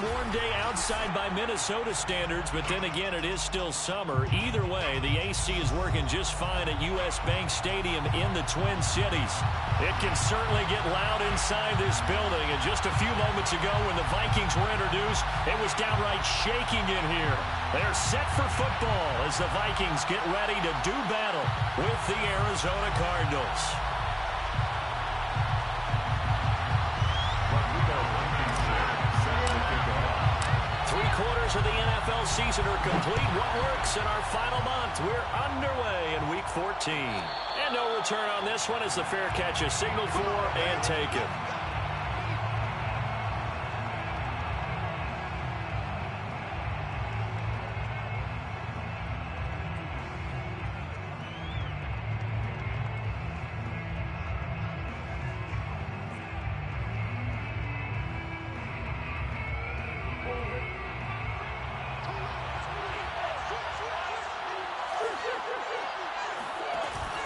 warm day outside by Minnesota standards, but then again, it is still summer. Either way, the AC is working just fine at U.S. Bank Stadium in the Twin Cities. It can certainly get loud inside this building, and just a few moments ago when the Vikings were introduced, it was downright shaking in here. They're set for football as the Vikings get ready to do battle with the Arizona Cardinals. Three-quarters of the NFL season are complete. What works in our final month? We're underway in Week 14. And no return on this one as the fair catch is signaled for and taken.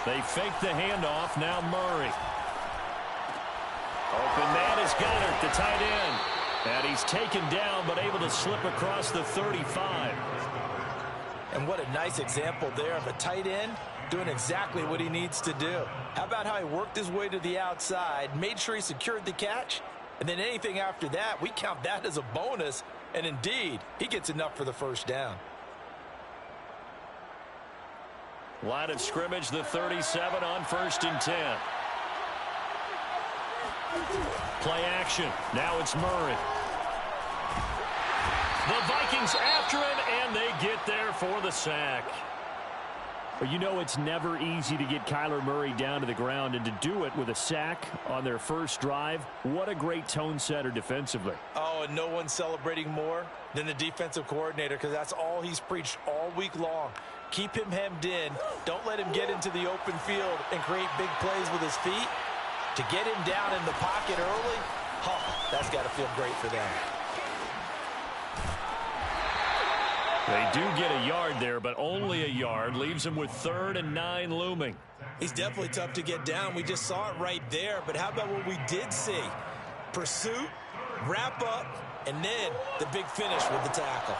They fake the handoff. Now Murray. Open man is Goddard, the tight end. And he's taken down, but able to slip across the 35. And what a nice example there of a tight end doing exactly what he needs to do. How about how he worked his way to the outside, made sure he secured the catch, and then anything after that, we count that as a bonus. And indeed, he gets enough for the first down. Line of scrimmage, the 37 on 1st and 10. Play action. Now it's Murray. The Vikings after him, and they get there for the sack. But you know it's never easy to get Kyler Murray down to the ground, and to do it with a sack on their first drive, what a great tone setter defensively. Oh, and no one's celebrating more than the defensive coordinator, because that's all he's preached all week long. Keep him hemmed in. Don't let him get into the open field and create big plays with his feet. To get him down in the pocket early, oh, that's got to feel great for them. They do get a yard there, but only a yard. Leaves him with 3rd and 9 looming. He's definitely tough to get down. We just saw it right there. But how about what we did see? Pursuit, wrap up, and then the big finish with the tackle.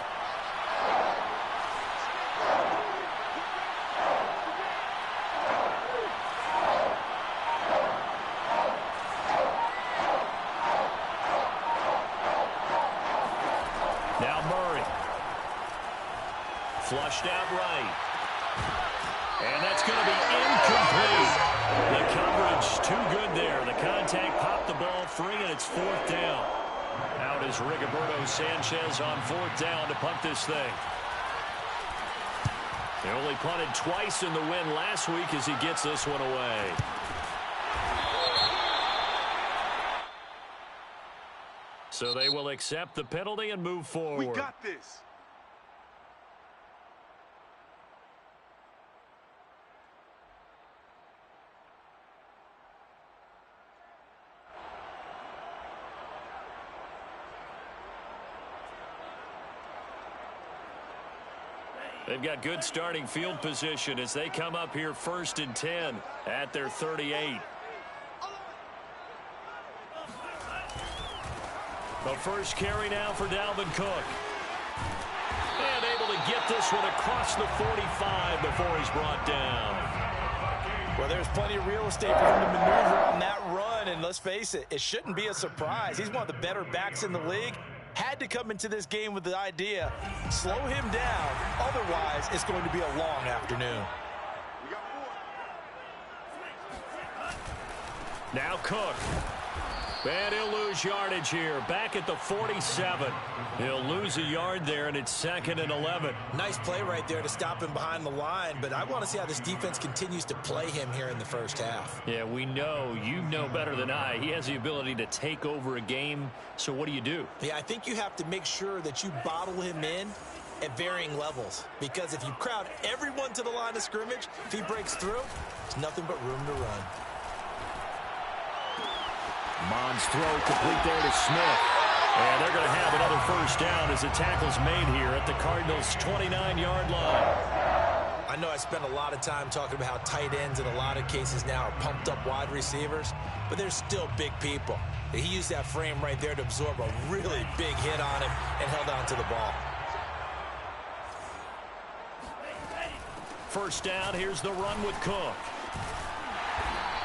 Now Murray. Flushed out right. And that's going to be incomplete. The coverage too good there. The contact popped the ball free, and it's 4th down. Out is Rigoberto Sanchez on 4th down to punt this thing. They only punted twice in the win last week as he gets this one away. So they will accept the penalty and move forward. We got this. They've got good starting field position as they come up here 1st and 10 at their 38. The first carry now for Dalvin Cook. And able to get this one across the 45 before he's brought down. Well, there's plenty of real estate for him to maneuver on that run. And let's face it, it shouldn't be a surprise. He's one of the better backs in the league. Had to come into this game with the idea, slow him down. Otherwise, it's going to be a long afternoon. Now Cook. And he'll lose yardage here. Back at the 47. He'll lose a yard there, and it's 2nd and 11. Nice play right there to stop him behind the line, but I want to see how this defense continues to play him here in the first half. Yeah, we know. You know better than I. He has the ability to take over a game, so what do? Yeah, I think you have to make sure that you bottle him in at varying levels, because if you crowd everyone to the line of scrimmage, if he breaks through, there's nothing but room to run. Mond's throw complete there to Smith. And they're going to have another first down as the tackle's made here at the Cardinals' 29-yard line. I know I spend a lot of time talking about how tight ends in a lot of cases now are pumped up wide receivers, but they're still big people. He used that frame right there to absorb a really big hit on him and held on to the ball. First down, here's the run with Cook.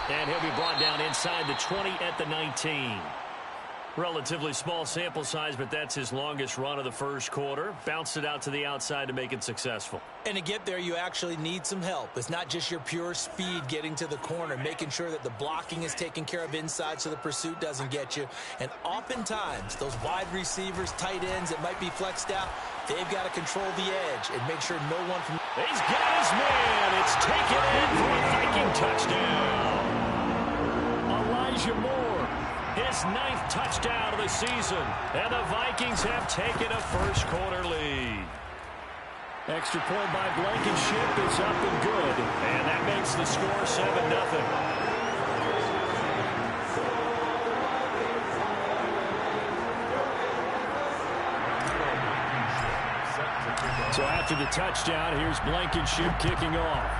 And he'll be brought down inside the 20 at the 19. Relatively small sample size, but that's his longest run of the first quarter. Bounced it out to the outside to make it successful. And to get there, you actually need some help. It's not just your pure speed getting to the corner, making sure that the blocking is taken care of inside so the pursuit doesn't get you. And oftentimes, those wide receivers, tight ends that might be flexed out, they've got to control the edge and make sure no one from... He's got his man. It's taken in for a Viking touchdown. Elijah Moore, his 9th touchdown of the season. And the Vikings have taken a first quarter lead. Extra point by Blankenship is up and good. And that makes the score 7-0. So after the touchdown, here's Blankenship kicking off.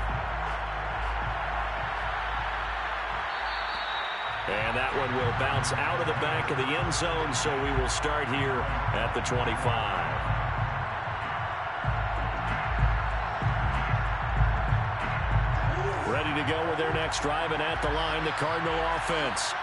And that one will bounce out of the back of the end zone, so we will start here at the 25. Ready to go with their next drive, and at the line, the Cardinal offense.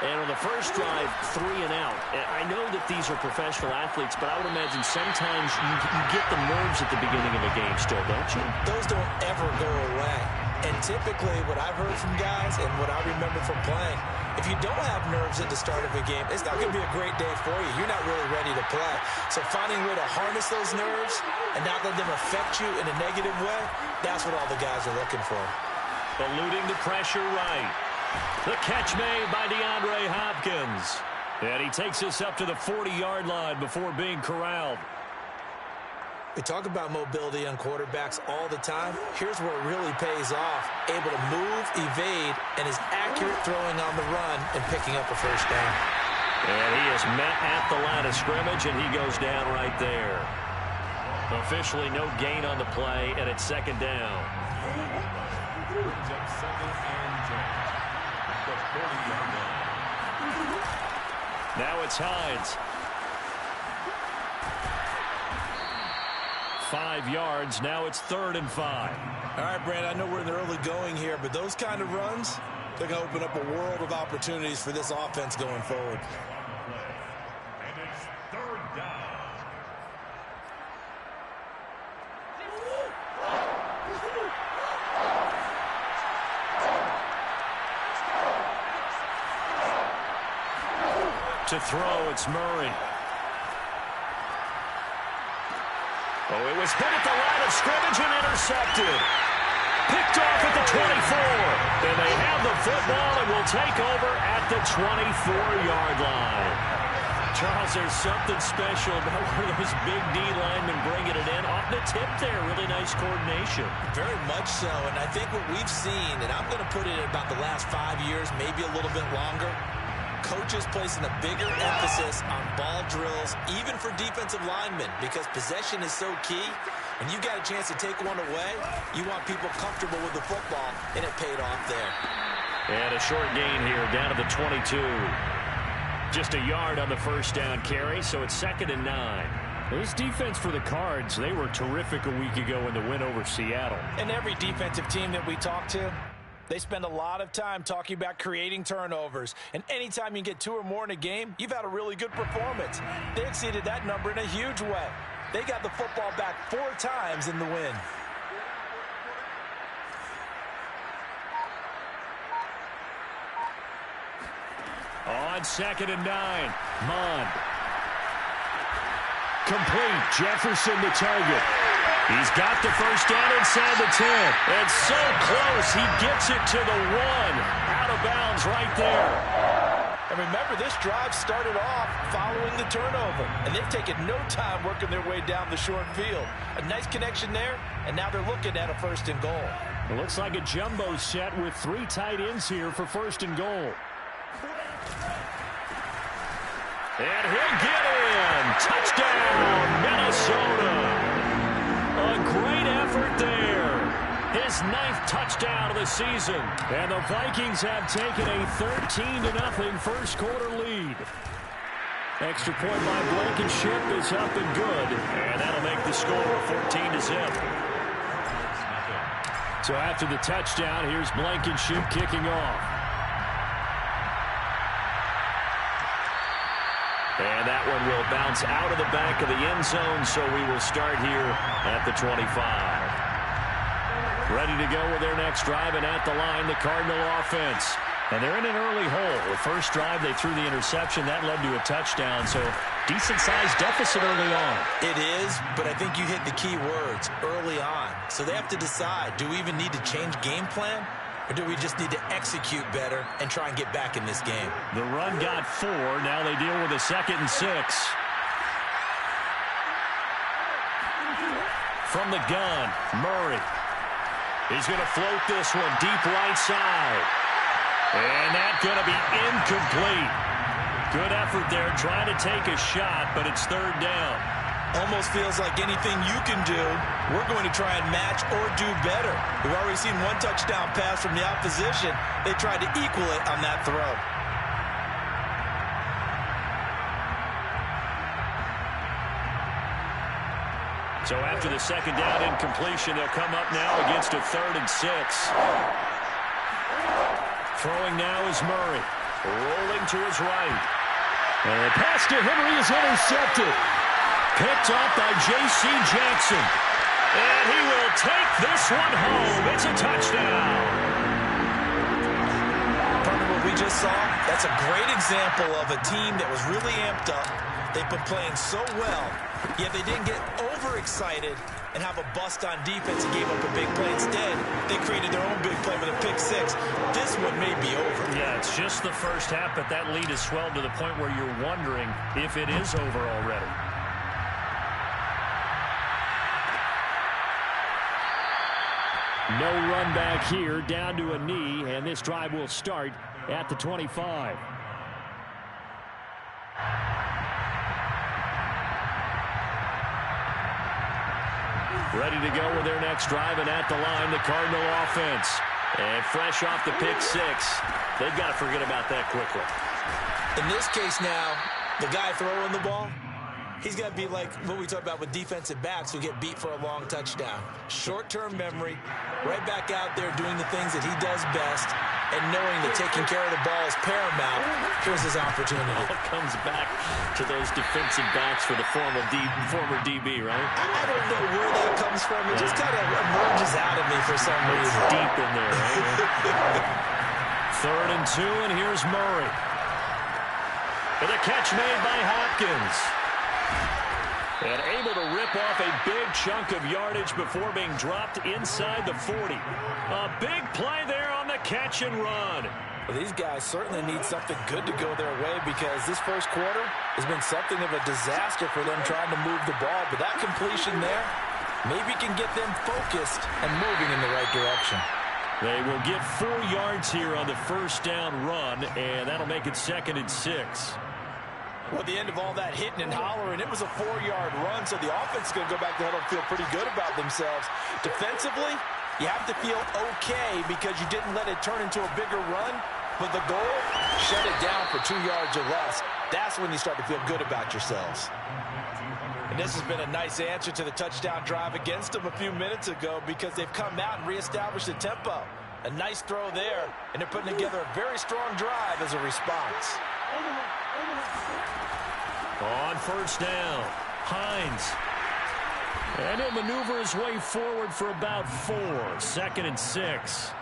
And on the first drive, 3 and out. I know that these are professional athletes, but I would imagine sometimes you get the nerves at the beginning of a game still, don't you? Those don't ever go away. And typically what I've heard from guys and what I remember from playing, if you don't have nerves at the start of a game, it's not going to be a great day for you. You're not really ready to play. So finding a way to harness those nerves and not let them affect you in a negative way, that's what all the guys are looking for. Eluding the pressure right. The catch made by DeAndre Hopkins. And he takes us up to the 40-yard line before being corralled. We talk about mobility on quarterbacks all the time. Here's where it really pays off. Able to move, evade, and is accurate throwing on the run and picking up a first down. And he is met at the line of scrimmage, and he goes down right there. Officially no gain on the play, and it's second down. Now it's Hines. 5 yards. Now it's 3rd and 5. All right, Brand, I know we're in the early going here, but those kind of runs, they're going to open up a world of opportunities for this offense going forward. And it's 3rd down. To throw, it's Murray. Oh, it was hit at the line of scrimmage and intercepted. Picked off at the 24. And they have the football and will take over at the 24-yard line. Charles, there's something special about where those big D linemen bringing it in. Off the tip there, really nice coordination. Very much so, and I think what we've seen, and I'm going to put it at about the last 5 years, maybe a little bit longer, coaches placing a bigger emphasis on ball drills, even for defensive linemen, because possession is so key. When you got a chance to take one away, you want people comfortable with the football, and it paid off there. And a short gain here down to the 22. Just a yard on the first down carry, so it's 2nd and 9. This defense for the Cards, they were terrific a week ago in the win over Seattle. And every defensive team that we talk to, they spend a lot of time talking about creating turnovers. And anytime you get 2 or more in a game, you've had a really good performance. They exceeded that number in a huge way. They got the football back 4 times in the win. On 2nd and 9, Mond. Complete. Jefferson the target. He's got the first down inside the 10. And so close, he gets it to the 1. Out of bounds right there. And remember, this drive started off following the turnover. And they've taken no time working their way down the short field. A nice connection there, and now they're looking at a 1st and goal. It looks like a jumbo set with 3 tight ends here for 1st and goal. And he'll get in. Touchdown, Minnesota. A great effort there. His 9th touchdown of the season. And the Vikings have taken a 13-0 first quarter lead. Extra point by Blankenship is up and good. And that'll make the score 14-0. So after the touchdown, here's Blankenship kicking off. And that one will bounce out of the back of the end zone, so we will start here at the 25. Ready to go with their next drive, and at the line, the Cardinal offense. And they're in an early hole. The first drive, they threw the interception. That led to a touchdown, so decent-sized deficit early on. It is, but I think you hit the key words, early on. So they have to decide, do we even need to change game plan? Or do we just need to execute better and try and get back in this game? The run got 4. Now they deal with a 2nd and 6. From the gun, Murray. He's going to float this one deep right side. And that's going to be incomplete. Good effort there trying to take a shot, but it's 3rd down. Almost feels like anything you can do, we're going to try and match or do better. We've already seen one touchdown pass from the opposition. They tried to equal it on that throw. So after the 2nd down incompletion, they'll come up now against a 3rd and 6. Throwing now is Murray. Rolling to his right. And the pass to Henry is intercepted. Picked up by J.C. Jackson. And he will take this one home. It's a touchdown. Partner, what we just saw, that's a great example of a team that was really amped up. They've been playing so well, yet they didn't get overexcited and have a bust on defense and gave up a big play. Instead, they created their own big play with a pick 6. This one may be over. Yeah, it's just the first half, but that lead has swelled to the point where you're wondering if it is over already. No run back here, down to a knee, and this drive will start at the 25. Ready to go with their next drive, and at the line, the Cardinal offense. And fresh off the pick 6, they've got to forget about that quickly. In this case now, the guy throwing the ball, he's got to be like what we talk about with defensive backs who get beat for a long touchdown. Short-term memory, right back out there doing the things that he does best, and knowing that taking care of the ball is paramount. Here's his opportunity. All comes back to those defensive backs for the former DB, right? I don't know where that comes from. It just kind of emerges out of me for some reason. It's deep in there, right? 3rd and 2, and here's Murray. And a catch made by Hopkins. And able to rip off a big chunk of yardage before being dropped inside the 40. A big play there on the catch and run. Well, these guys certainly need something good to go their way, because this first quarter has been something of a disaster for them trying to move the ball. But that completion there maybe can get them focused and moving in the right direction. They will get 4 yards here on the first down run, and that'll make it 2nd and 6. Well, at the end of all that hitting and hollering, it was a 4-yard run, so the offense is going to go back to huddle and feel pretty good about themselves. Defensively, you have to feel okay because you didn't let it turn into a bigger run, but the goal, shut it down for 2 yards or less. That's when you start to feel good about yourselves. And this has been a nice answer to the touchdown drive against them a few minutes ago, because they've come out and reestablished the tempo. A nice throw there, and they're putting together a very strong drive as a response. On first down, Hines. And he'll maneuver his way forward for about 4. 2nd and 6.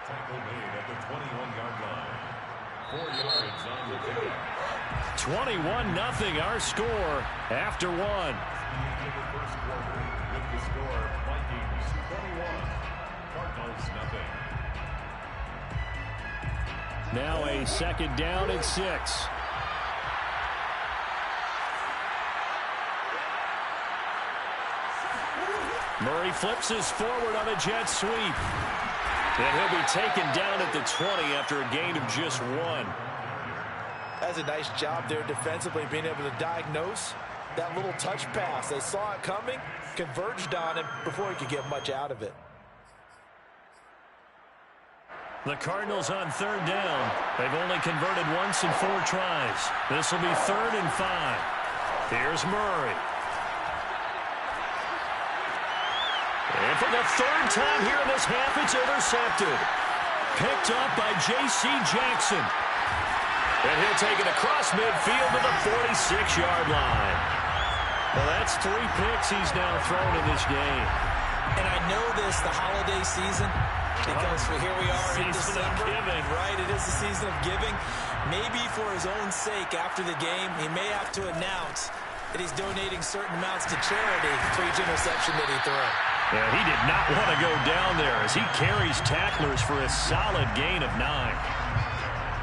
Tackle made at the 21-yard line. 4 yards on the pickup. 21-0 our score after 1. The first quarter with the score Vikings 21, Cardinals nothing. Now a 2nd down and 6. Murray flips his forward on a jet sweep. And he'll be taken down at the 20 after a gain of just 1. That's a nice job there defensively, being able to diagnose that little touch pass. They saw it coming, converged on him before he could get much out of it. The Cardinals on third down. They've only converted once in 4 tries. This will be 3rd and 5. Here's Murray. And for the 3rd time here in this half, it's intercepted. Picked up by J.C. Jackson. And he'll take it across midfield to the 46-yard line. Well, that's 3 picks he's now thrown in this game. And I know this, the holiday season, because here we are in December. Right, it is the season of giving. Maybe for his own sake after the game, he may have to announce that he's donating certain amounts to charity for each interception that he throws. Yeah, he did not want to go down there as he carries tacklers for a solid gain of 9.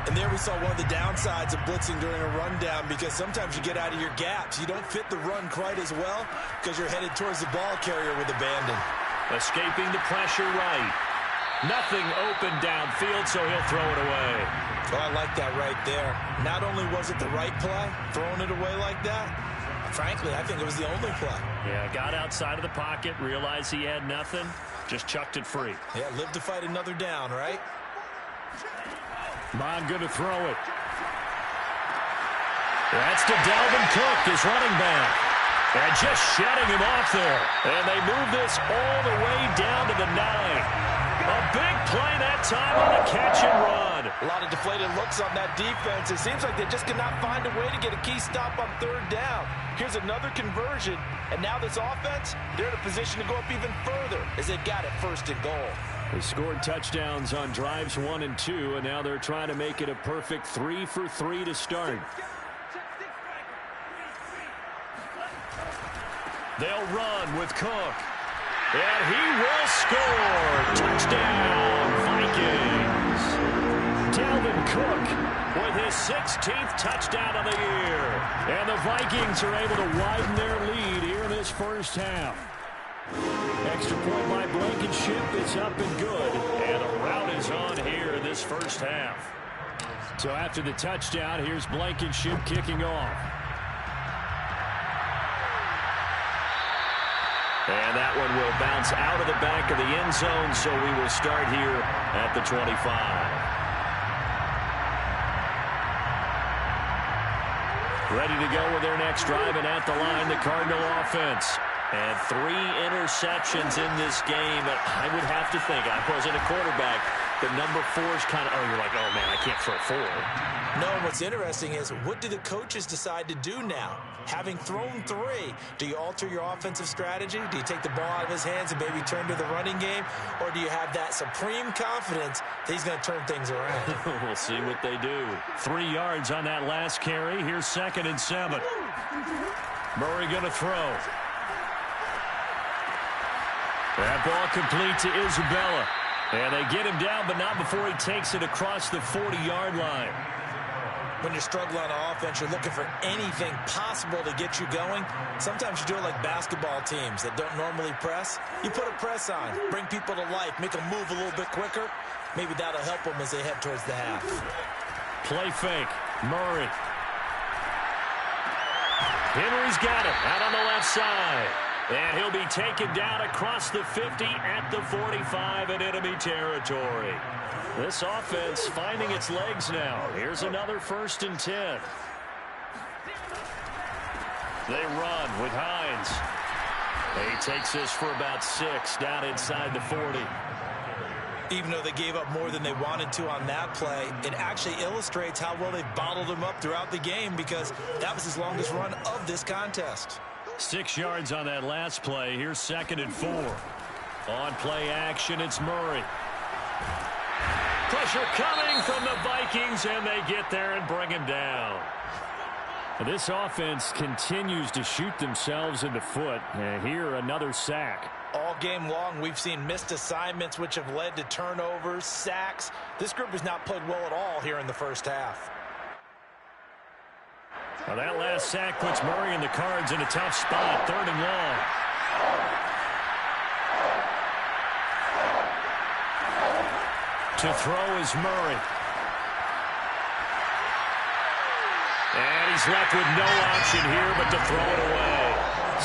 And there we saw one of the downsides of blitzing during a rundown, because sometimes you get out of your gaps. You don't fit the run quite as well because you're headed towards the ball carrier with abandon. Escaping the pressure right. Nothing open downfield, so he'll throw it away. Well, I like that right there. Not only was it the right play, throwing it away like that, frankly, I think it was the only play. Yeah, got outside of the pocket, realized he had nothing, just chucked it free. Yeah, live to fight another down, right? Bond going to throw it. That's to Dalvin Cook, his running back. And just shutting him off there. And they move this all the way down to the 9. A big play that time on the catch and run. A lot of deflated looks on that defense. It seems like they just cannot find a way to get a key stop on 3rd down. Here's another conversion. And now this offense, they're in a position to go up even further as they've got it 1st and goal. They scored touchdowns on drives 1 and 2, and now they're trying to make it a perfect 3 for 3 to start. They'll run with Cook. And he will score. Touchdown, Vikings. Dalvin Cook with his 16th touchdown of the year. And the Vikings are able to widen their lead here in this first half. Extra point by Blankenship. It's up and good. And a rout is on here in this first half. So after the touchdown, here's Blankenship kicking off. And that one will bounce out of the back of the end zone, so we will start here at the 25. Ready to go with their next drive, and at the line, the Cardinal offense. And 3 interceptions in this game. I would have to think, I wasn't a quarterback, but number 4 is kind of, you're like, oh, man, I can't throw 4. No, what's interesting is, what do the coaches decide to do now? Having thrown 3, do you alter your offensive strategy? Do you take the ball out of his hands and maybe turn to the running game? Or do you have that supreme confidence that he's going to turn things around? We'll see what they do. 3 yards on that last carry. Here's 2nd and 7. Murray going to throw. That ball complete to Isabella. And they get him down, but not before he takes it across the 40-yard line. When you're struggling on offense, you're looking for anything possible to get you going. Sometimes you do it like basketball teams that don't normally press. You put a press on, bring people to life, make them move a little bit quicker. Maybe that'll help them as they head towards the half. Play fake. Murray. Henry's got it out on the left side. And he'll be taken down across the 50 at the 45 in enemy territory. This offense finding its legs now. Here's another 1st and 10. They run with Hines. He takes this for about 6 down inside the 40. Even though they gave up more than they wanted to on that play, it actually illustrates how well they've bottled him up throughout the game, because that was his longest run of this contest. 6 yards on that last play. Here's 2nd and 4. On play action, it's Murray. Pressure coming from the Vikings, and they get there and bring him down. This offense continues to shoot themselves in the foot. And here, another sack. All game long, we've seen missed assignments, which have led to turnovers, sacks. This group has not played well at all here in the first half. Well, that last sack puts Murray and the Cards in a tough spot. 3rd and long. To throw is Murray. And he's left with no option here but to throw it away.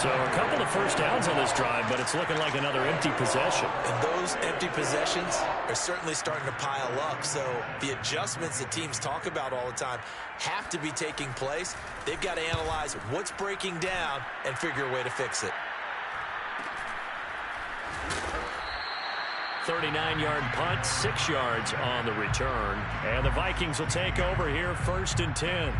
So a couple of first downs on this drive, but it's looking like another empty possession. And those empty possessions are certainly starting to pile up. So the adjustments that teams talk about all the time have to be taking place. They've got to analyze what's breaking down and figure a way to fix it. 39-yard punt, 6 yards on the return. And the Vikings will take over here, 1st and 10.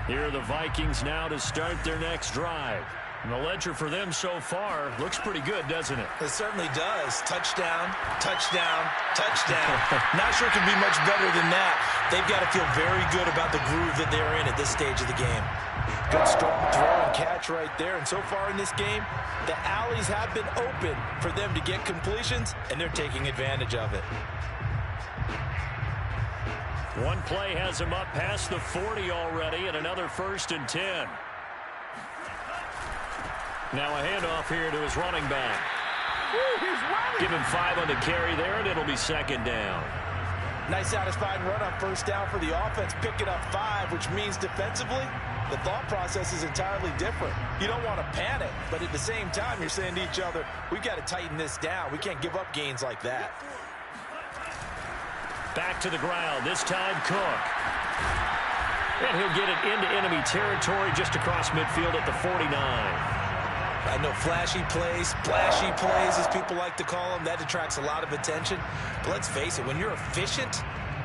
Here are the Vikings now to start their next drive. And the ledger for them so far looks pretty good, doesn't it? It certainly does. Touchdown, touchdown, touchdown. Not sure it can be much better than that. They've got to feel very good about the groove that they're in at this stage of the game. Good strong throw and catch right there. And so far in this game, the alleys have been open for them to get completions, and they're taking advantage of it. One play has him up past the 40 already, and another 1st and 10. Now a handoff here to his running back. Give him 5 on the carry there, and it'll be 2nd down. Nice satisfying run on 1st down for the offense. Pick it up 5, which means defensively, the thought process is entirely different. You don't want to panic, but at the same time, you're saying to each other, we've got to tighten this down. We can't give up gains like that. Back to the ground, this time Cook. And he'll get it into enemy territory just across midfield at the 49. I know flashy plays, as people like to call them, that attracts a lot of attention. But let's face it, when you're efficient,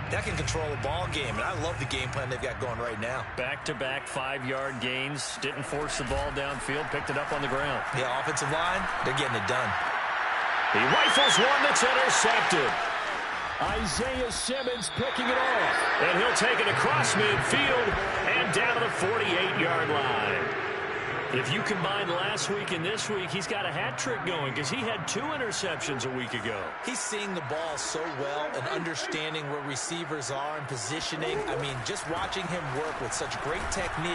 that can control a ball game. And I love the game plan they've got going right now. Back-to-back 5-yard gains. Didn't force the ball downfield, picked it up on the ground. Yeah, offensive line, they're getting it done. He rifles one that's intercepted. Isaiah Simmons picking it off. And he'll take it across midfield and down to the 48-yard line. If you combine last week and this week, he's got a hat trick going because he had 2 interceptions a week ago. He's seeing the ball so well and understanding where receivers are and positioning. I mean, just watching him work with such great technique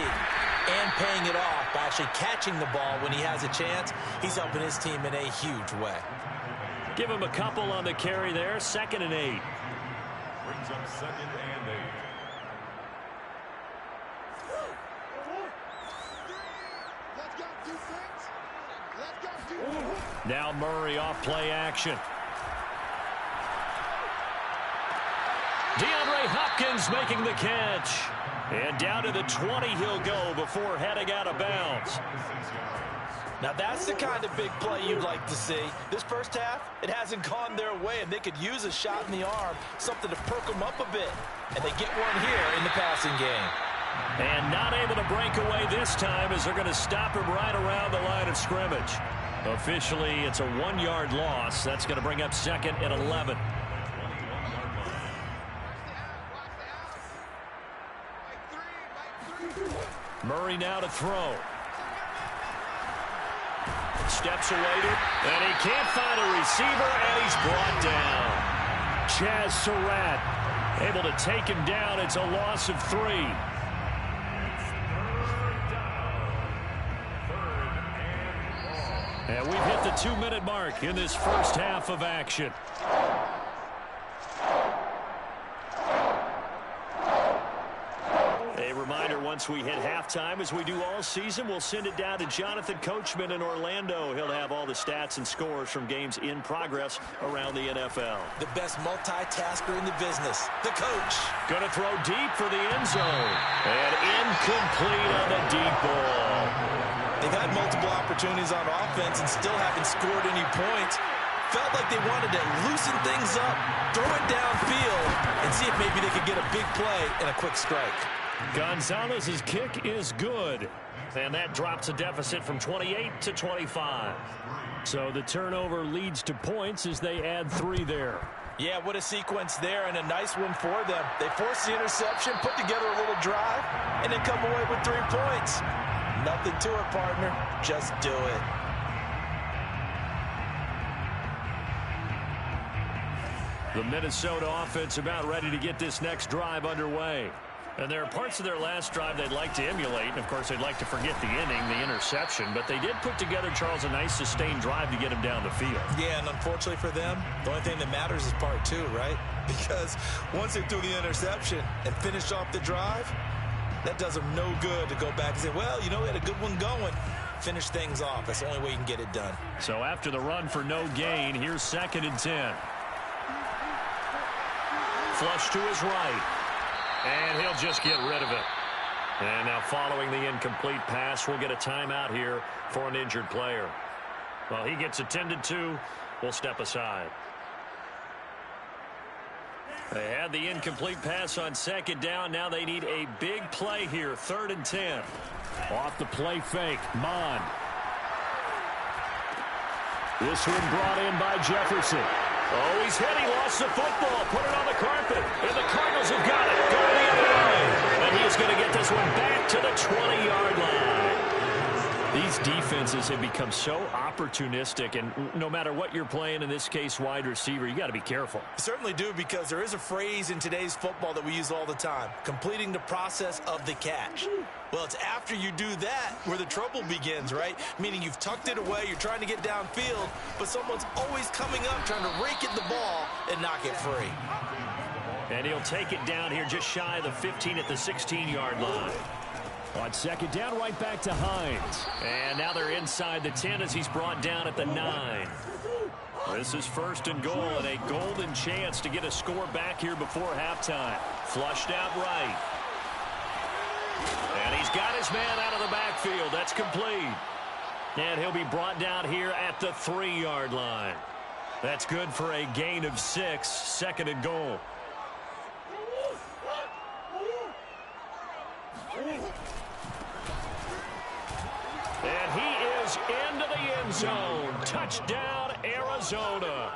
and paying it off by actually catching the ball when he has a chance, he's helping his team in a huge way. Give him a couple on the carry there, 2nd and 8. Brings up 2nd and 8. Now Murray off play action. DeAndre Hopkins making the catch. And down to the 20 he'll go before heading out of bounds. Now that's the kind of big play you'd like to see. This first half, it hasn't gone their way, and they could use a shot in the arm, something to perk them up a bit. And they get one here in the passing game. And not able to break away this time as they're going to stop him right around the line of scrimmage. Officially, it's a 1-yard loss. That's going to bring up 2nd and 11. Murray now to throw. Steps away and he can't find a receiver, and he's brought down. Chaz Surratt able to take him down. It's a loss of 3. And we've hit the 2-minute mark in this first half of action. A reminder, once we hit halftime, as we do all season, we'll send it down to Jonathan Coachman in Orlando. He'll have all the stats and scores from games in progress around the NFL. The best multitasker in the business, the coach. Going to throw deep for the end zone. And incomplete on the deep ball. They've had multiple opportunities on offense and still haven't scored any points. Felt like they wanted to loosen things up, throw it downfield, and see if maybe they could get a big play and a quick strike. Gonzalez's kick is good. And that drops a deficit from 28 to 25. So the turnover leads to points as they add 3 there. Yeah, what a sequence there, and a nice one for them. They force the interception, put together a little drive, and then come away with 3 points. Nothing to it, partner. Just do it. The Minnesota offense about ready to get this next drive underway. And there are parts of their last drive they'd like to emulate. And, of course, they'd like to forget the inning, the interception. But they did put together, Charles, a nice sustained drive to get him down the field. Yeah, and unfortunately for them, the only thing that matters is part two, right? Because once they threw the interception and finished off the drive, that does them no good to go back and say, well, you know, we had a good one going. Finish things off. That's the only way you can get it done. So after the run for no gain, here's 2nd and 10. Flush to his right. And he'll just get rid of it. And now following the incomplete pass, we'll get a timeout here for an injured player. Well, he gets attended to. We'll step aside. They had the incomplete pass on 2nd down. Now they need a big play here. 3rd and 10. Off the play fake. Mond. This one brought in by Jefferson. Oh, he's hit. He lost the football. Put it on the carpet. And the Cardinals have got it. Going the other way. And he's going to get this one back to the 20-yard line. These defenses have become so opportunistic, and no matter what you're playing, in this case wide receiver, you got to be careful. Certainly do, because there is a phrase in today's football that we use all the time, completing the process of the catch. Well, it's after you do that where the trouble begins, right? Meaning you've tucked it away, you're trying to get downfield, but someone's always coming up trying to rake at the ball and knock it free. And he'll take it down here just shy of the 15 at the 16-yard line. On 2nd down, right back to Hines. And now they're inside the 10 as he's brought down at the 9. This is 1st and goal, and a golden chance to get a score back here before halftime. Flushed out right. And he's got his man out of the backfield. That's complete. And he'll be brought down here at the 3-yard line. That's good for a gain of 6, 2nd and goal. And he is into the end zone. Touchdown, Arizona.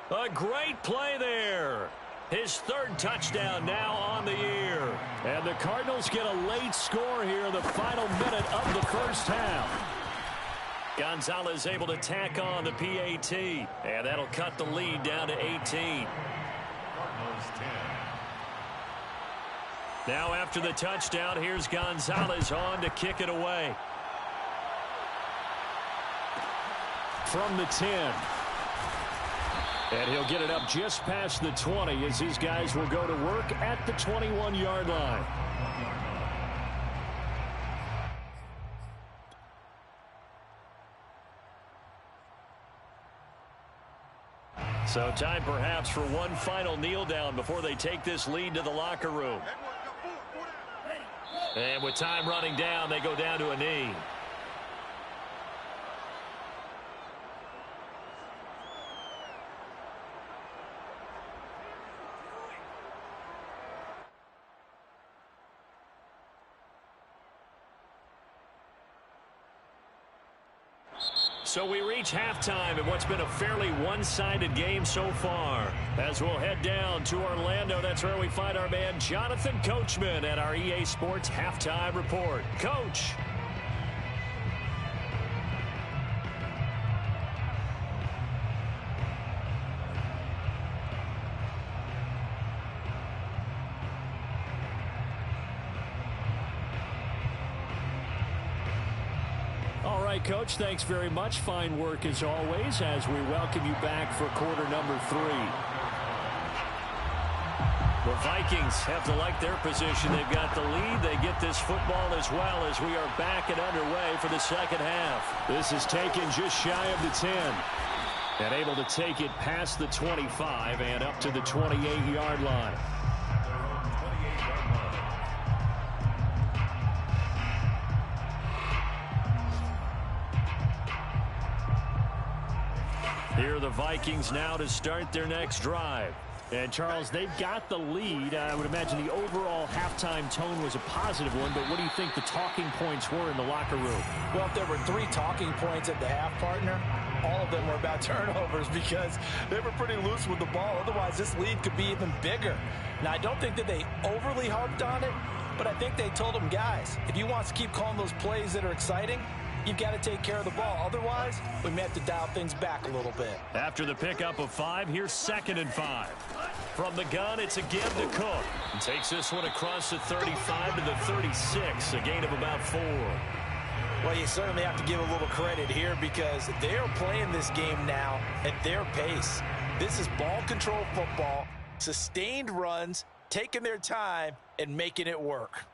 A great play there. His 3rd touchdown now on the year. And the Cardinals get a late score here in the final minute of the first half. Gonzalez able to tack on the PAT. And that'll cut the lead down to 18. Now after the touchdown, here's Gonzalez on to kick it away. From the 10. And he'll get it up just past the 20 as his guys will go to work at the 21-yard line. So time perhaps for one final kneel down before they take this lead to the locker room. And with time running down, they go down to a knee. So we reach halftime in what's been a fairly one-sided game so far. As we'll head down to Orlando, that's where we find our man Jonathan Coachman at our EA Sports Halftime Report. Coach. Coach, thanks very much. Fine work as always as we welcome you back for quarter number 3. The Vikings have to like their position. They've got the lead. They get this football as well as we are back and underway for the second half. This is taken just shy of the 10. And able to take it past the 25 and up to the 28-yard line. Here are the Vikings now to start their next drive. And, Charles, they've got the lead. I would imagine the overall halftime tone was a positive one, but what do you think the talking points were in the locker room? Well, if there were 3 talking points at the half, partner, all of them were about turnovers because they were pretty loose with the ball. Otherwise, this lead could be even bigger. Now, I don't think that they overly harped on it, but I think they told them, guys, if you want us to keep calling those plays that are exciting, you've got to take care of the ball. Otherwise, we may have to dial things back a little bit. After the pickup of 5, here's 2nd and 5. From the gun, it's a give to Cook. And takes this one across the 35 to the 36, a gain of about 4. Well, you certainly have to give a little credit here because they're playing this game now at their pace. This is ball control football, sustained runs, taking their time, and making it work.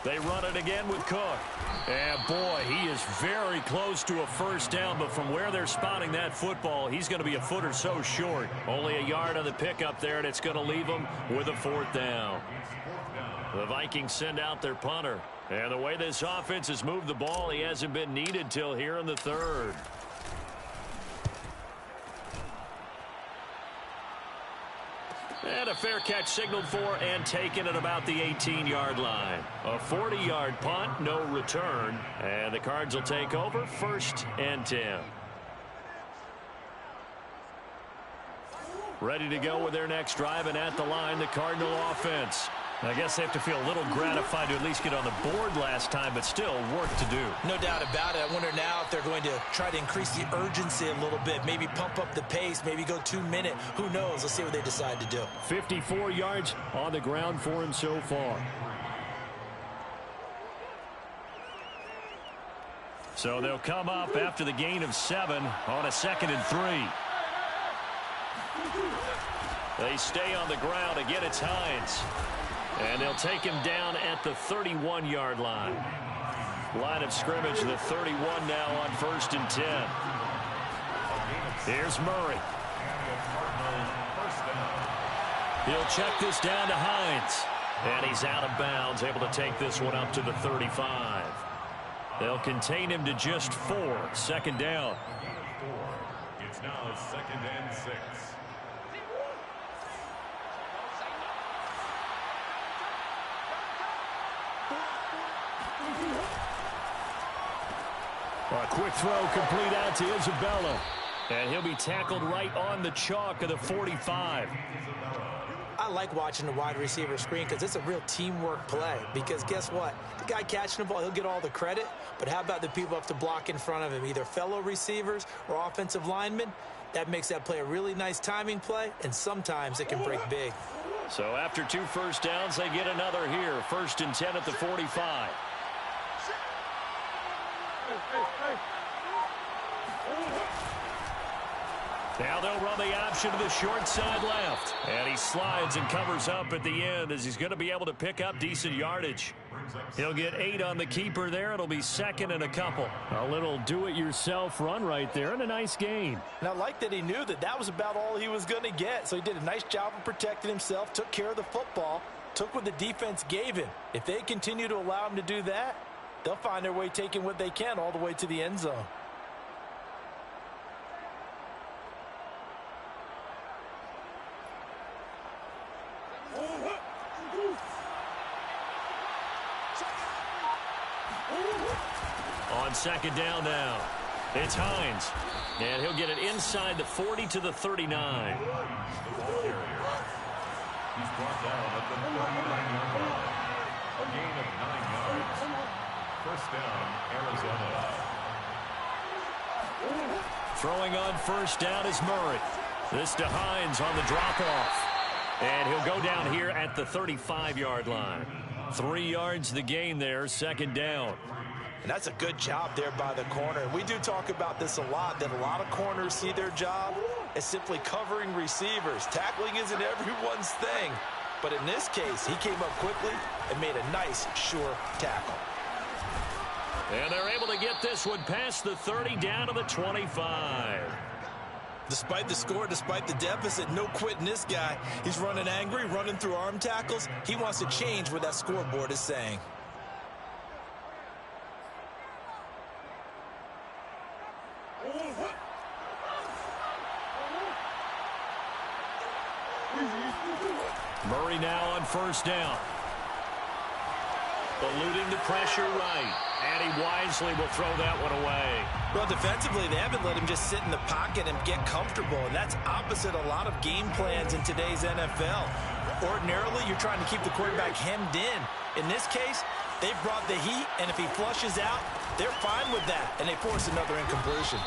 They run it again with Cook. And, boy, he is very close to a first down, but from where they're spotting that football, he's going to be a foot or so short. Only a yard on the pickup there, and it's going to leave him with a 4th down. The Vikings send out their punter. And the way this offense has moved the ball, he hasn't been needed till here in the 3rd. And a fair catch signaled for and taken at about the 18-yard line. A 40-yard punt, no return. And the Cards will take over 1st and 10. Ready to go with their next drive, and at the line, the Cardinal offense. I guess they have to feel a little gratified to at least get on the board last time, but still work to do. No doubt about it. I wonder now if they're going to try to increase the urgency a little bit, maybe pump up the pace, maybe go 2-minute. Who knows? Let's see what they decide to do. 54 yards on the ground for him so far. So they'll come up after the gain of 7 on a 2nd and 3. They stay on the ground. Again, it's Hines. And they'll take him down at the 31-yard line. Line of scrimmage, the 31 now on 1st and 10. Here's Murray. He'll check this down to Hines. And he's out of bounds, able to take this one up to the 35. They'll contain him to just 4. 2nd down. It's now 2nd and 6. A quick throw complete out to Isabella. And he'll be tackled right on the chalk of the 45. I like watching the wide receiver screen because it's a real teamwork play. Because guess what? The guy catching the ball, he'll get all the credit. But how about the people up to block in front of him, either fellow receivers or offensive linemen? That makes that play a really nice timing play, and sometimes it can break big. So after 2 first downs, they get another here. 1st and 10 at the 45. Now they'll run the option to the short side left. And he slides and covers up at the end as he's going to be able to pick up decent yardage. He'll get 8 on the keeper there. It'll be 2nd and a couple. A little do-it-yourself run right there and a nice gain. And I like that he knew that that was about all he was going to get. So he did a nice job of protecting himself, took care of the football, took what the defense gave him. If they continue to allow him to do that, they'll find their way taking what they can all the way to the end zone. On 2nd down now, it's Hines. And he'll get it inside the 40 to the 39. He's brought down at the 39-yard line. A gain of 9 yards. 1st down, Arizona. Throwing on 1st down is Murray. This to Hines on the drop-off. And he'll go down here at the 35-yard line. 3 yards the gain there, 2nd down. And that's a good job there by the corner. We do talk about this a lot, that a lot of corners see their job as simply covering receivers. Tackling isn't everyone's thing. But in this case, he came up quickly and made a nice, sure tackle. And they're able to get this one past the 30 down to the 25. Despite the score, despite the deficit, no quitting this guy. He's running angry, running through arm tackles. He wants to change what that scoreboard is saying. Murray now on 1st down. Eluding the pressure right. And he wisely will throw that one away. Well, defensively, they haven't let him just sit in the pocket and get comfortable. And that's opposite a lot of game plans in today's NFL. Ordinarily, you're trying to keep the quarterback hemmed in. In this case, They've brought the heat, and if he flushes out, they're fine with that, and they force another incompletion.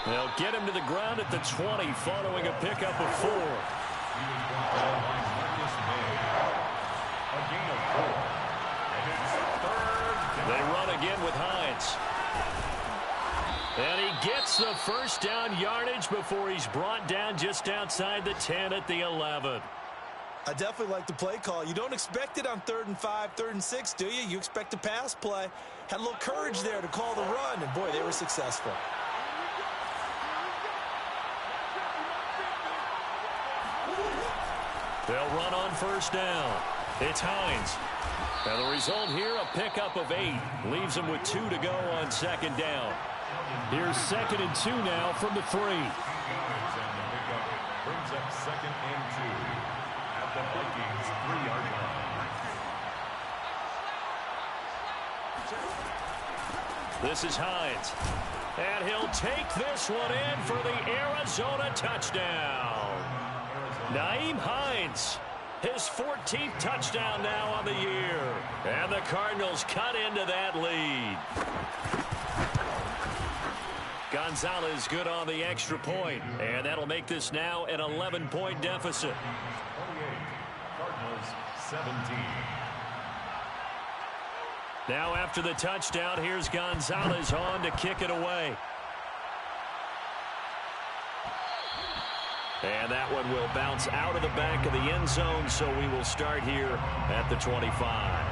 They'll get him to the ground at the 20 following a pickup of 4. They run again with Hines. And he gets the first down yardage before he's brought down just outside the 10 at the 11. I definitely like the play call. You don't expect it on 3rd and 5, 3rd and 6, do you? You expect a pass play. Had a little courage there to call the run, and boy, they were successful. They'll run on first down. It's Hines. And the result here, a pickup of 8. Leaves him with 2 to go on 2nd down. Here's 2nd and 2 now from the 3. Brings up 2nd and 2 at the Vikings 3-yard line. This is Hines. And he'll take this one in for the Arizona touchdown. Nyheim Hines, his 14th touchdown now on the year. And the Cardinals cut into that lead. Gonzalez good on the extra point, and that'll make this now an 11-point deficit. 28, Cardinals 17. Now after the touchdown, here's Gonzalez on to kick it away. And that one will bounce out of the back of the end zone, so we will start here at the 25.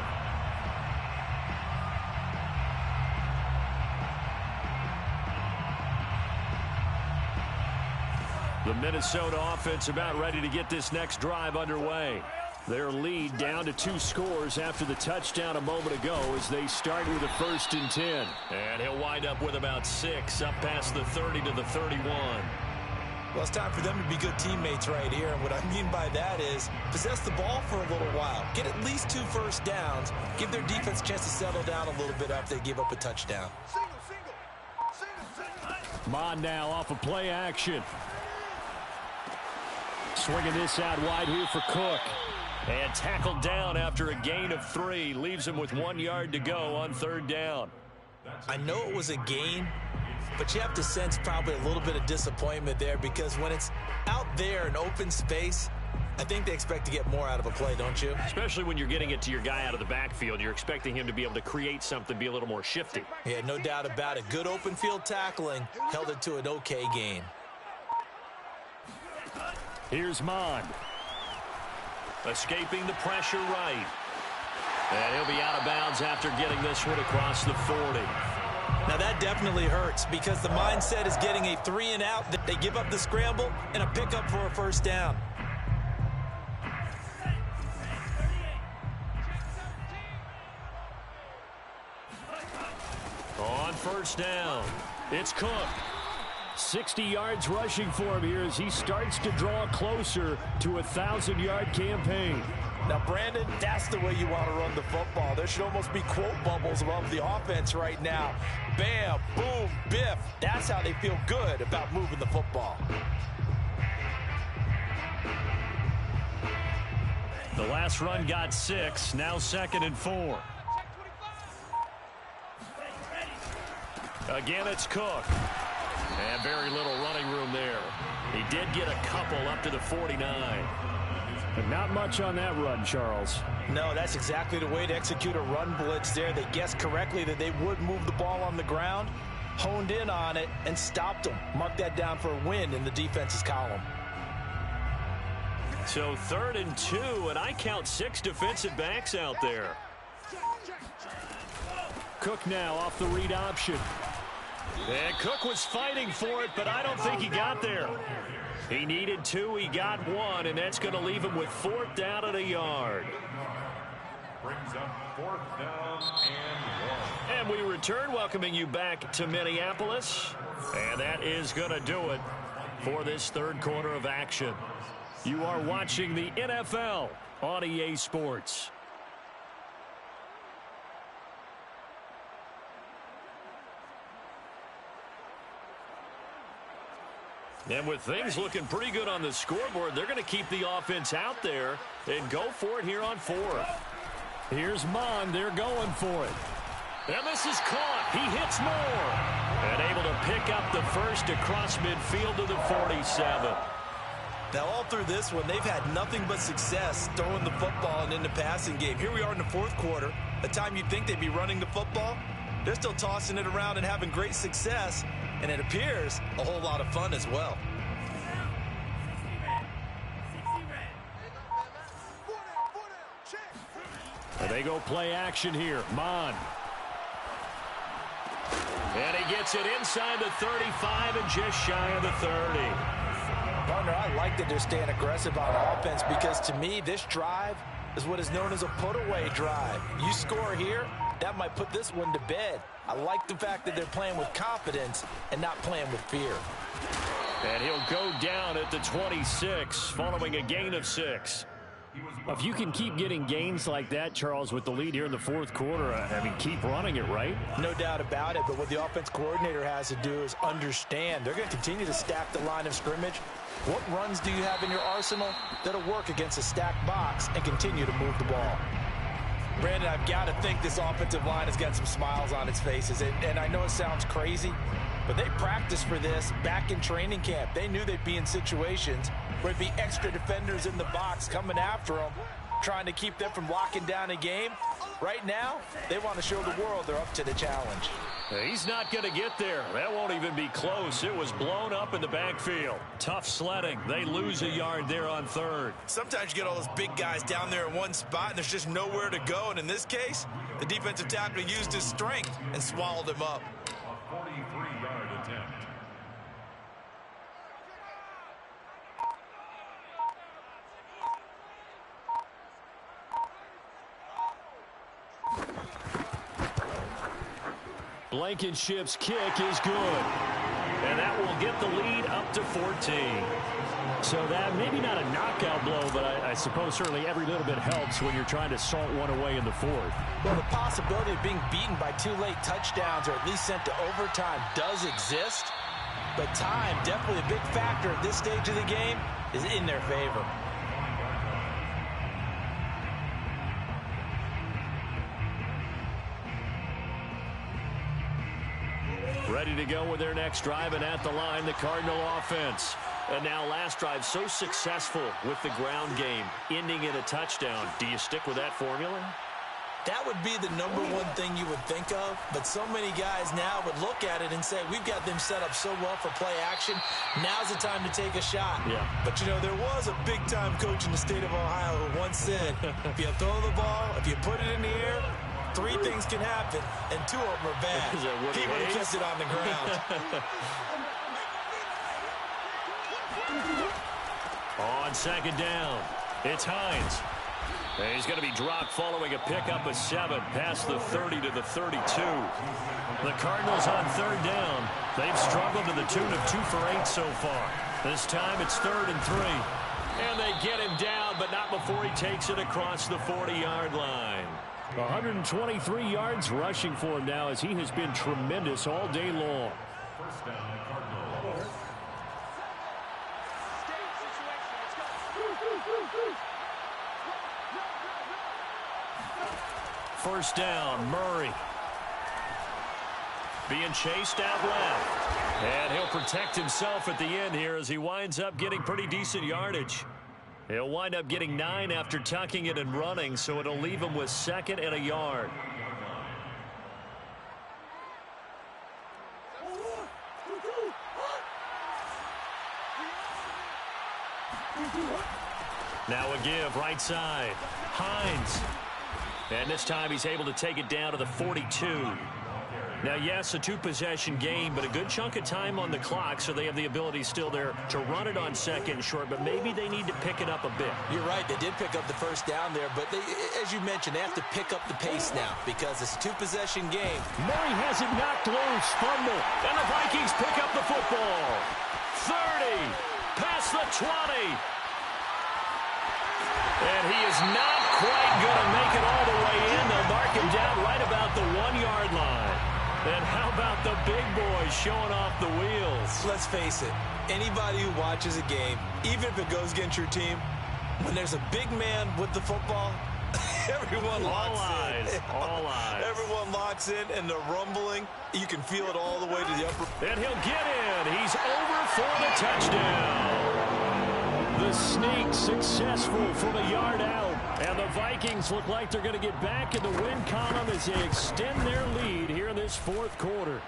The Minnesota offense about ready to get this next drive underway. Their lead down to 2 scores after the touchdown a moment ago as they start with a 1st and 10. And he'll wind up with about 6 up past the 30 to the 31. Well, it's time for them to be good teammates right here. And what I mean by that is possess the ball for a little while. Get at least 2 first downs. Give their defense a chance to settle down a little bit after they give up a touchdown. Mond now off of play action. Swinging this out wide here for Cook. And tackled down after a gain of 3. Leaves him with 1 yard to go on 3rd down. I know it was a gain, but you have to sense probably a little bit of disappointment there because when it's out there in open space, I think they expect to get more out of a play, don't you? Especially when you're getting it to your guy out of the backfield. You're expecting him to be able to create something, be a little more shifty. Yeah, no doubt about it. Good open field tackling held it to an okay gain. Here's Mond. Escaping the pressure right. And he'll be out of bounds after getting this one across the 40. Now that definitely hurts because the mindset is getting a 3 and out. They give up the scramble and a pickup for a 1st down. On 1st down, it's Cook. 60 yards rushing for him here as he starts to draw closer to a 1,000-yard campaign. Now, Brandon, that's the way you want to run the football. There should almost be quote bubbles above the offense right now. Bam, boom, biff. That's how they feel good about moving the football. The last run got 6, now 2nd and 4. Again, it's Cook. And very little running room there. He did get a couple up to the 49. But not much on that run, Charles. No, that's exactly the way to execute a run blitz there. They guessed correctly that they would move the ball on the ground, honed in on it, and stopped them. Mark that down for a win in the defense's column. So 3rd and 2, and I count 6 defensive backs out there. Cook now off the read option. And Cook was fighting for it, but I don't think he got there. He needed 2, he got 1, and that's going to leave him with 4th down at a yard. Brings up 4th down and 1. And we return, welcoming you back to Minneapolis. And that is going to do it for this 3rd quarter of action. You are watching the NFL on EA Sports. And with things looking pretty good on the scoreboard, they're going to keep the offense out there and go for it here on 4th. Here's Mon. They're going for it. And this is caught. He hits Moore. And able to pick up the first across midfield to the 47. Now, all through this one, they've had nothing but success throwing the football and in the passing game. Here we are in the fourth quarter. The time you'd think they'd be running the football, they're still tossing it around and having great success. And it appears a whole lot of fun as well. And they go play action here. Mon. And he gets it inside the 35 and just shy of the 30. Partner, I like that they're staying aggressive on offense because to me, this drive is what is known as a put-away drive. You score here, that might put this one to bed. I like the fact that they're playing with confidence and not playing with fear. And he'll go down at the 26 following a gain of 6. If you can keep getting gains like that, Charles, with the lead here in the fourth quarter, I mean, keep running it, right? No doubt about it, but what the offense coordinator has to do is understand. They're going to continue to stack the line of scrimmage. What runs do you have in your arsenal that'll work against a stacked box and continue to move the ball? Brandon, I've got to think this offensive line has got some smiles on its faces, and I know it sounds crazy, but they practiced for this back in training camp. They knew they'd be in situations where there'd be extra defenders in the box coming after them, trying to keep them from locking down a game. Right now, they want to show the world they're up to the challenge. He's not going to get there. That won't even be close. It was blown up in the backfield. Tough sledding. They lose a yard there on third. Sometimes you get all those big guys down there in one spot, and there's just nowhere to go. And in this case, the defensive tackle used his strength and swallowed him up. A 43-yard attempt. Blankenship's kick is good. And that will get the lead up to 14. So that maybe not a knockout blow, but I suppose certainly every little bit helps when you're trying to salt one away in the fourth. Well, the possibility of being beaten by 2 late touchdowns or at least sent to overtime does exist. But time, definitely a big factor at this stage of the game, is in their favor. Ready to go with their next drive, and at the line, the Cardinal offense. And now last drive so successful with the ground game, ending in a touchdown. Do you stick with that formula? That would be the number one thing you would think of, but so many guys now would look at it and say, we've got them set up so well for play action, now's the time to take a shot. Yeah. But, you know, there was a big-time coach in the state of Ohio who once said, if you throw the ball, if you put it in the air, 3 things can happen, and 2 of them are bad. He would have kept it on the ground. On second down, it's Hines. And he's going to be dropped following a pickup of 7 past the 30 to the 32. The Cardinals on third down. They've struggled to the tune of 2 for 8 so far. This time it's 3rd and 3. And they get him down, but not before he takes it across the 40-yard line. 123 yards rushing for him now as he has been tremendous all day long. First down, Cardinals. First down, Murray. Being chased out left. And he'll protect himself at the end here as he winds up getting pretty decent yardage. He'll wind up getting 9 after tucking it and running, so it'll leave him with 2nd and a yard. Now a give, right side. Hines. And this time he's able to take it down to the 42. Now, yes, a 2-possession game, but a good chunk of time on the clock, so they have the ability still there to run it on 2nd and short, but maybe they need to pick it up a bit. You're right. They did pick up the first down there, but they, as you mentioned, they have to pick up the pace now because it's a 2-possession game. Murray has it knocked loose, fumble, and the Vikings pick up the football. 30, past the 20. And he is not quite going to make it all the way in. They'll mark him down right about the 1-yard line. And how about the big boys showing off the wheels? Let's face it, anybody who watches a game, even if it goes against your team, when there's a big man with the football, Everyone locks in. All eyes. Everyone locks in, and the rumbling, you can feel it all the way to the upper. And he'll get in. He's over for the touchdown. The sneak successful from a yard out. And the Vikings look like they're going to get back in the win column as they extend their lead here in this fourth quarter.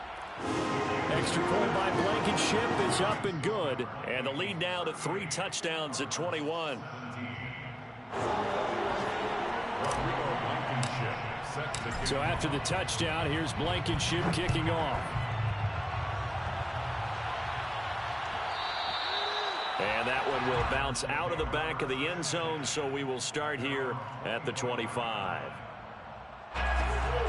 Extra point by Blankenship is up and good. And the lead now to 3 touchdowns at 21. So after the touchdown, here's Blankenship kicking off. And that one will bounce out of the back of the end zone, so we will start here at the 25.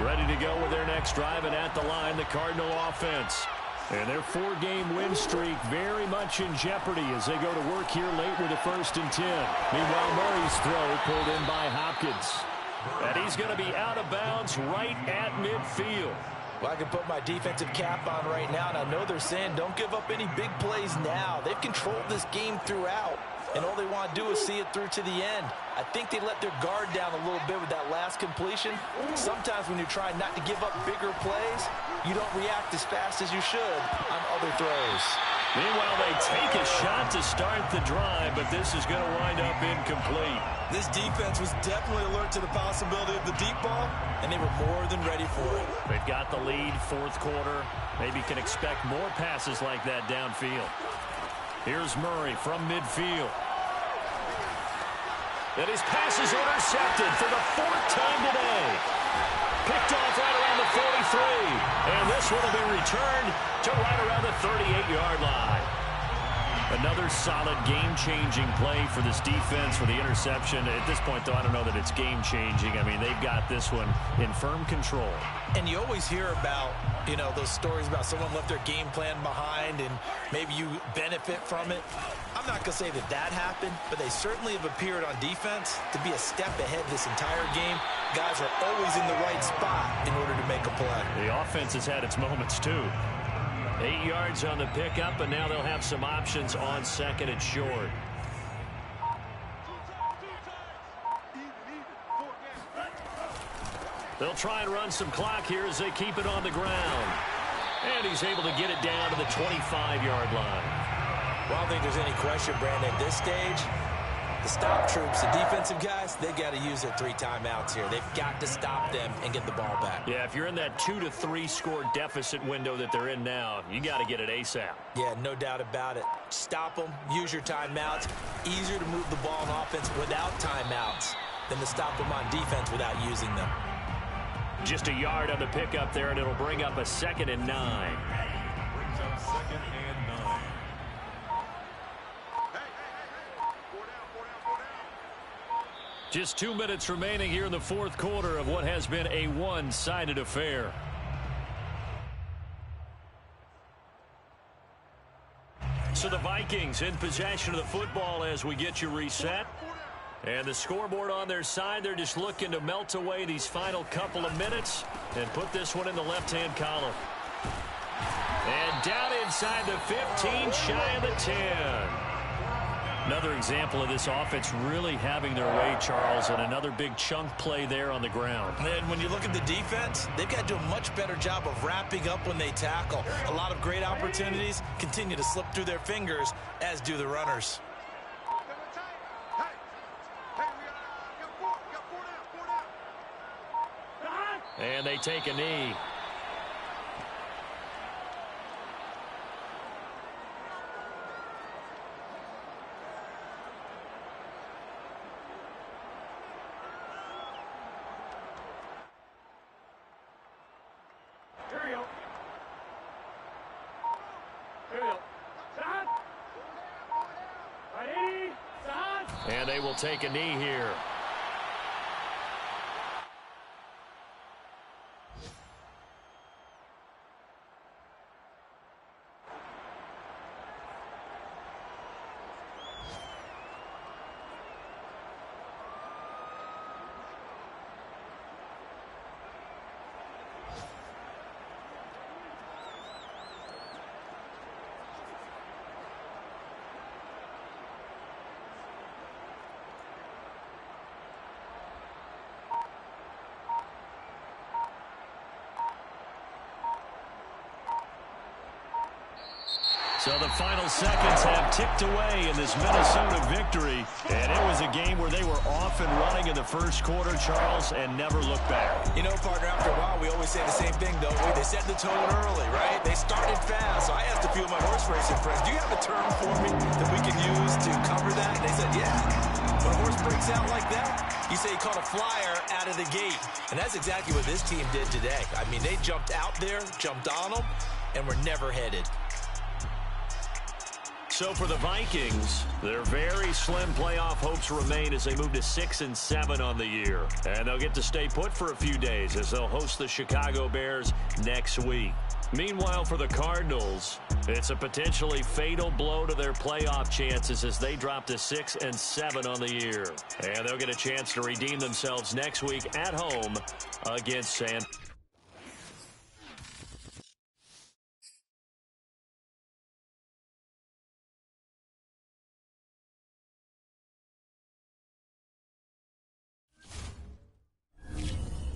Ready to go with their next drive, and at the line, the Cardinal offense. And their 4-game win streak very much in jeopardy as they go to work here late with a 1st and 10. Meanwhile, Murray's throw pulled in by Hopkins. And he's going to be out of bounds right at midfield. Well, I can put my defensive cap on right now, and I know they're saying don't give up any big plays now. They've controlled this game throughout, and all they want to do is see it through to the end. I think they let their guard down a little bit with that last completion. Sometimes when you're trying not to give up bigger plays, you don't react as fast as you should on other throws. Meanwhile, they take a shot to start the drive, but this is going to wind up incomplete. This defense was definitely alert to the possibility of the deep ball, and they were more than ready for it. They've got the lead, fourth quarter. Maybe can expect more passes like that downfield. Here's Murray from midfield. And his pass is intercepted for the 4th time today. Picked off right around the 43. And this one will be returned to right around the 38-yard line. Another solid game-changing play for this defense for the interception. At this point, though, I don't know that it's game-changing. I mean, they've got this one in firm control. And you always hear about, you know, those stories about someone left their game plan behind and maybe you benefit from it. I'm not going to say that that happened, but they certainly have appeared on defense to be a step ahead this entire game. Guys are always in the right spot in order to make a play. The offense has had its moments, too. 8 yards on the pickup, and now they'll have some options on 2nd and short. They'll try and run some clock here as they keep it on the ground. And he's able to get it down to the 25-yard line. Well, I don't think there's any question, Brandon, at this stage, the stop troops, the defensive guys, they got to use their 3 timeouts here. They've got to stop them and get the ball back. Yeah, if you're in that 2 to 3 score deficit window that they're in now, you got to get it ASAP. Yeah, no doubt about it. Stop them, use your timeouts. Easier to move the ball on offense without timeouts than to stop them on defense without using them. Just a yard on the pickup there, and it'll bring up a 2nd and 9. Brings up 2nd and 9. Just 2 minutes remaining here in the fourth quarter of what has been a one-sided affair. So the Vikings in possession of the football as we get you reset. And the scoreboard on their side, they're just looking to melt away these final couple of minutes and put this one in the left-hand column. And down inside the 15, shy of the 10. Another example of this offense really having their way, Charles, and another big chunk play there on the ground. And then when you look at the defense, they've got to do a much better job of wrapping up when they tackle. A lot of great opportunities continue to slip through their fingers, as do the runners. And they take a knee. And they will take a knee here. So the final seconds have ticked away in this Minnesota victory. And it was a game where they were off and running in the first quarter, Charles, and never looked back. You know, partner, after a while, we always say the same thing, don't we? They set the tone early, right? They started fast. So I asked a few of my horse racing friends, do you have a term for me that we can use to cover that? And they said, yeah. When a horse breaks out like that, you say he caught a flyer out of the gate. And that's exactly what this team did today. I mean, they jumped out there, jumped on them, and were never headed. So for the Vikings, their very slim playoff hopes remain as they move to 6-7 on the year. And they'll get to stay put for a few days as they'll host the Chicago Bears next week. Meanwhile, for the Cardinals, it's a potentially fatal blow to their playoff chances as they drop to 6-7 on the year. And they'll get a chance to redeem themselves next week at home against San